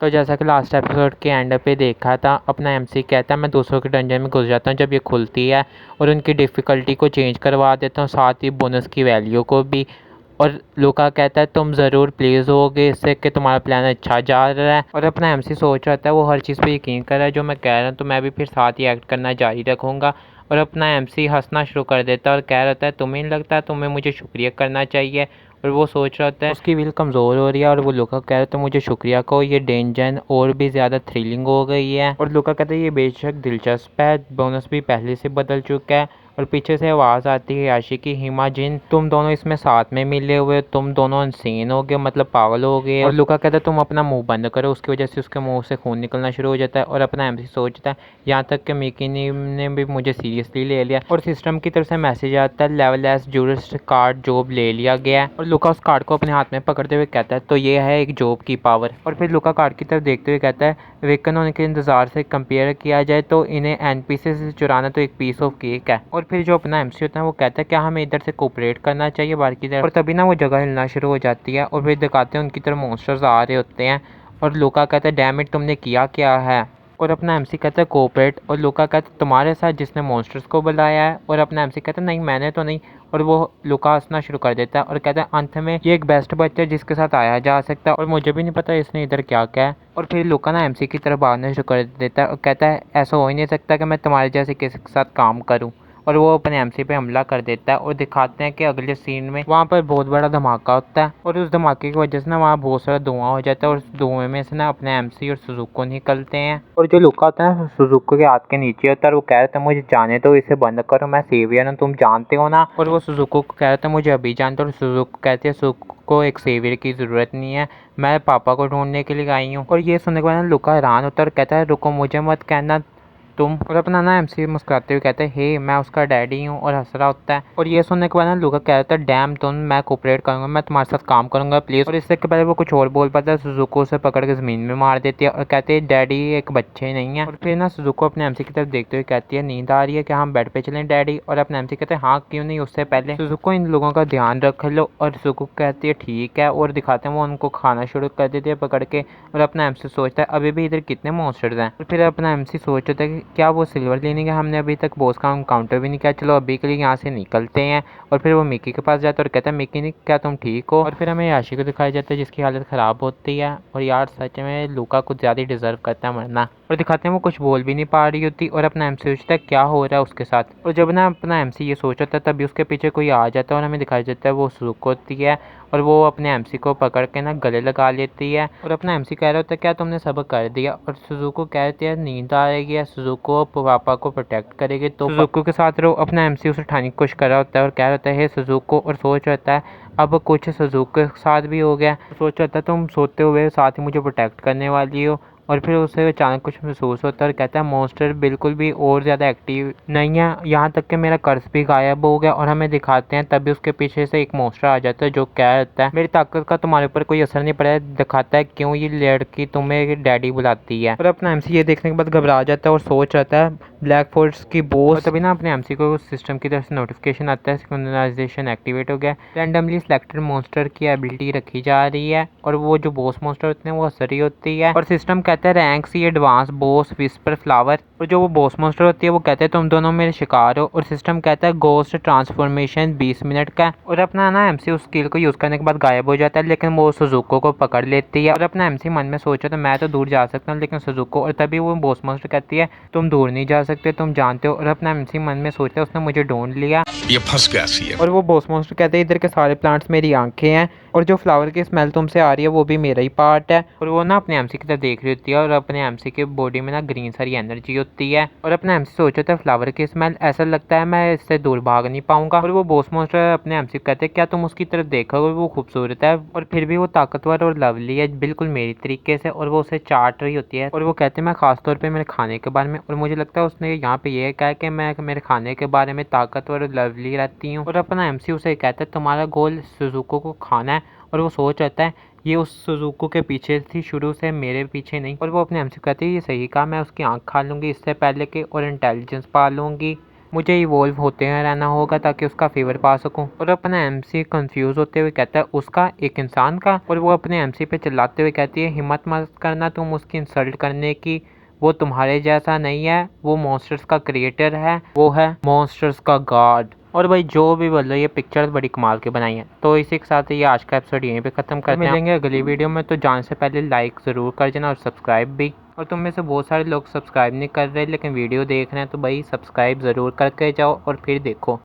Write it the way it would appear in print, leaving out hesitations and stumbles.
तो जैसा कि लास्ट एपिसोड के एंड पे देखा था, अपना एमसी कहता है मैं दूसरों के डंजन में घुस जाता हूँ जब ये खुलती है और उनकी डिफ़िकल्टी को चेंज करवा देता हूँ, साथ ही बोनस की वैल्यू को भी। और लूका कहता है तुम ज़रूर प्लीज़ होगे इससे कि तुम्हारा प्लान अच्छा जा रहा है। और अपना एमसी सोच रहा है वो हर चीज़ पे यकीन कर रहा है जो मैं कह रहा हूँ, तो मैं भी फिर साथ ही एक्ट करना जारी रखूँगा। और अपना एमसी हंसना शुरू कर देता है और कह रहा है तुम्हें नहीं लगता तुम्हें मुझे शुक्रिया करना चाहिए। और वो सोच रहा होता है उसकी विल कमज़ोर हो रही है और वो लुका कह रहा था मुझे शुक्रिया कहो, ये डेंजन और भी ज़्यादा थ्रिलिंग हो गई है। और लुका कहता है ये बेशक दिलचस्प है, बोनस भी पहले से बदल चुका है। और पीछे से आवाज़ आती है याशी की, हिमा जिन तुम दोनों इसमें साथ में मिले हुए, तुम दोनों अनसीन हो गए, मतलब पागल हो गए। और लुका कहता है तुम अपना मुंह बंद करो, उसकी वजह से उसके मुंह से खून निकलना शुरू हो जाता है। और अपना एमसी सोचता है यहाँ तक कि मिकी ने भी मुझे सीरियसली ले लिया। और सिस्टम की तरफ से मैसेज आता है level S jurist card job ले लिया गया है। और लुका उस कार्ड को अपने हाथ में पकड़ते हुए कहता है तो ये है एक जॉब की पावर। और फिर लुका कार्ड की तरफ देखते हुए कहता है वेकन होने के इंतजार से कंपेयर किया जाए तो इन्हें एनपीसी से चुराना तो एक पीस ऑफ केक है। और फिर जो अपना एमसी होता है वो कहता है क्या हमें इधर से कोऑपरेट करना चाहिए बाहर की तरफ। और तभी ना वो जगह हिलना शुरू हो जाती है और फिर दिखाते हैं उनकी तरफ मॉन्स्टर्स आ रहे होते हैं। और लुका कहता है डैम इट तुमने किया क्या है। और अपना एमसी कहता है कोऑपरेट। और लुका कहता है तुम्हारे साथ जिसने मॉन्स्टर्स को बुलाया है। और अपना एमसी कहता है नहीं मैंने तो नहीं। और वो लुका हंसना शुरू कर देता है और कहता है अंत में ये एक बेस्ट बच्चा है जिसके साथ आया जा सकता है और मुझे भी नहीं पता इसने इधर क्या क्या है। और फिर लुका ना एमसी की तरफ भागना शुरू कर देता है और कहता है ऐसा हो ही नहीं सकता कि मैं तुम्हारे जैसे किसी के साथ काम करूँ। और वो अपने एमसी पे हमला कर देता है और दिखाते हैं कि अगले सीन में वहाँ पर बहुत बड़ा धमाका होता है। और उस धमाके की वजह से ना वहाँ बहुत सारा धुआं हो जाता है और उस धुएं में से ना अपने एमसी और सुजुको निकलते हैं। और जो लुका होता है सुजुको के हाथ के नीचे होता है और वो कह रहा था मुझे जाने दो, इसे बंद करो, मैं सेवियर हूँ तुम जानते हो ना। और वो सुजुको को कह रहा था मुझे अभी जानते हो। और सुजुको कहती है सुजुको को एक सेवियर की ज़रूरत नहीं है, मैं पापा को ढूंढने के लिए आई हूँ। और ये सुनने के बाद लुका हैरान होता है और कहता है रुको मुझे मत कहना तुम। और अपना ना एमसी मुस्कुराते हुए कहते हैं हे मैं उसका डैडी हूँ और हंस रहा होता है। और ये सुनने के बाद ना लुका कहता है डैम तुम, मैं कोऑपरेट करूँगा, मैं तुम्हारे साथ काम करूँगा प्लीज़। और इससे के पहले वो कुछ और बोल पाता है सुजुको उसे पकड़ के ज़मीन में मार देती है और कहते हैं डैडी एक बच्चे नहीं है। और फिर ना सुजुको अपने एमसी की तरफ देखते हुए कहती है नींद आ रही है क्या हम बेड पे चलें डैडी। और अपने एमसी कहते हैं हाँ क्यों नहीं, उससे पहले सुजुको इन लोगों का ध्यान रख लो। और सुजुको कहती है ठीक है और दिखाते हैं वो उनको खाना शुरू कर देती है पकड़ के। और अपना एमसी सोचता है अभी भी इधर कितने मॉन्स्टर्स हैं। और फिर अपना एमसी सोचता है कि क्या वो सिल्वर लेने का हमने अभी तक बॉस का एनकाउंटर भी नहीं किया, चलो अभी के लिए यहाँ से निकलते हैं। और फिर वो मिकी के पास जाता है और कहता है मिकी ने क्या तुम ठीक हो। और फिर हमें याशी को दिखाया जाता है जिसकी हालत ख़राब होती है और यार सच में लुका कुछ ज़्यादा डिजर्व करता है मरना। और दिखाते हैं वो कुछ बोल भी नहीं पा रही होती और अपना एमसी सोचता है क्या हो रहा है उसके साथ। और जब ना अपना एमसी ये सोच रहा था तभी उसके पीछे कोई आ जाता है और हमें दिखाया जाता है वो सुजुको होती है। और वो अपने एमसी को पकड़ के ना गले लगा लेती है और अपना एमसी कह रहा होता है क्या तुमने सब कर दिया। और सुजुको कहती है नींद आ रही है, सुजुको पापा को प्रोटेक्ट करेगी तो सुजुको के साथ रहो। अपना एमसी उसे उठाने की कोशिश कर रहा होता है और कह रहा होता है हे सुजुको। और सोच रहता है अब कुछ सुजुको के साथ भी हो गया, सोच रहता है तुम सोते हुए साथ ही मुझे प्रोटेक्ट करने वाली हो। और फिर उसे अचानक कुछ महसूस होता है और कहता है मॉन्स्टर बिल्कुल भी और ज़्यादा एक्टिव नहीं है, यहाँ तक कि मेरा कर्स भी गायब हो गया। और हमें दिखाते हैं तभी उसके पीछे से एक मॉन्स्टर आ जाता है जो कह रहता है मेरी ताकत का तुम्हारे ऊपर कोई असर नहीं पड़ा है, दिखाता है क्यों ये लड़की तुम्हें डैडी बुलाती है। और अपना एमसी ये देखने के बाद घबरा जाता है और सोच रहता है ब्लैक फोर्स की बॉस। तभी ना अपने एमसी को सिस्टम की तरफ से नोटिफिकेशन आता है सिंक्रोनाइजेशन एक्टिवेट हो गया, रैंडमली सिलेक्टेड मॉन्स्टर की एबिलिटी रखी जा रही है। और वो जो बॉस मॉन्स्टर होते हैं वो असरी होती है। और सिस्टम कहता है rank C advance boss whisper flower. और जो वो बॉस मॉन्स्टर होती है वो कहते हैं तुम दोनों मेरे शिकार हो। और सिस्टम कहता है गोस्ट ट्रांसफॉर्मेशन 20 मिनट का। और अपना ना एमसी उस स्किल को यूज़ करने के बाद गायब हो जाता है लेकिन वो सुजुको को पकड़ लेती है। और अपना एमसी मन में सोचा तो मैं तो दूर जा सकता हूँ लेकिन सुजुको। और तभी वो बॉस मॉन्स्टर कहती है तुम दूर नहीं जा सकते, तुम जानते हो। और अपना एमसी मन में सोचता है उसने मुझे ढूंढ लिया, ये फंस गया सी है। और वो बॉस मॉन्स्टर कहते हैं इधर के सारे प्लांट्स मेरी आंखें हैं और जो फ्लावर की स्मेल तुमसे आ रही है वो भी मेरा ही पार्ट है। और वो ना अपने एमसी की तरफ देख रही होती है और अपने एमसी के बॉडी में ना ग्रीन सारी एनर्जी होती है। और अपने एमसी सोचता है फ्लावर की स्मेल, ऐसा लगता है मैं इससे दूर भाग नहीं पाऊंगा। और वो बॉस मॉन्स्टर अपने एमसी को कहते हैं क्या तुम उसकी तरफ देखोगे, वो खूबसूरत है और फिर भी वो ताकतवर और लवली है बिल्कुल मेरी तरीके से। और वो उसे चाट रही होती है और वो कहते हैं मैं खासतौर पर मेरे खाने के बारे में। और मुझे लगता है उसने यहाँ पे ये कहा कि मैं मेरे खाने के बारे में ताकतवर और लवली रहती हूँ। और अपना एमसी उसे कहता है तुम्हारा गोल सुजुको को खाना है। और वो सोच रहता है ये उस सुजुको के पीछे थी शुरू से, मेरे पीछे नहीं। और वो अपने एमसी कहती है ये सही कहा, मैं उसकी आंख खा लूँगी इससे पहले कि और इंटेलिजेंस पा लूँगी। मुझे इवॉल्व होते हैं रहना होगा ताकि उसका फेवर पा सकूं। और अपना एमसी कंफ्यूज होते हुए कहता है उसका एक इंसान का, और वो अपने एमसी पे चिल्लाते हुए कहती है हिम्मत मत करना तुम उसकी इंसल्ट करने की, वो तुम्हारे जैसा नहीं है, वो मॉन्स्टर्स का क्रिएटर है, वो है मॉन्स्टर्स का गॉड। और भाई जो भी बोलो ये पिक्चर्स बड़ी कमाल के बनाई हैं। तो इसी के साथ ये आज का एपिसोड यहीं पे ख़त्म करते हैं। मिलेंगे अगली वीडियो में, तो जाने से पहले लाइक ज़रूर कर देना और सब्सक्राइब भी। और तुम में से बहुत सारे लोग सब्सक्राइब नहीं कर रहे लेकिन वीडियो देख रहे हैं, तो भाई सब्सक्राइब ज़रूर करके जाओ और फिर देखो।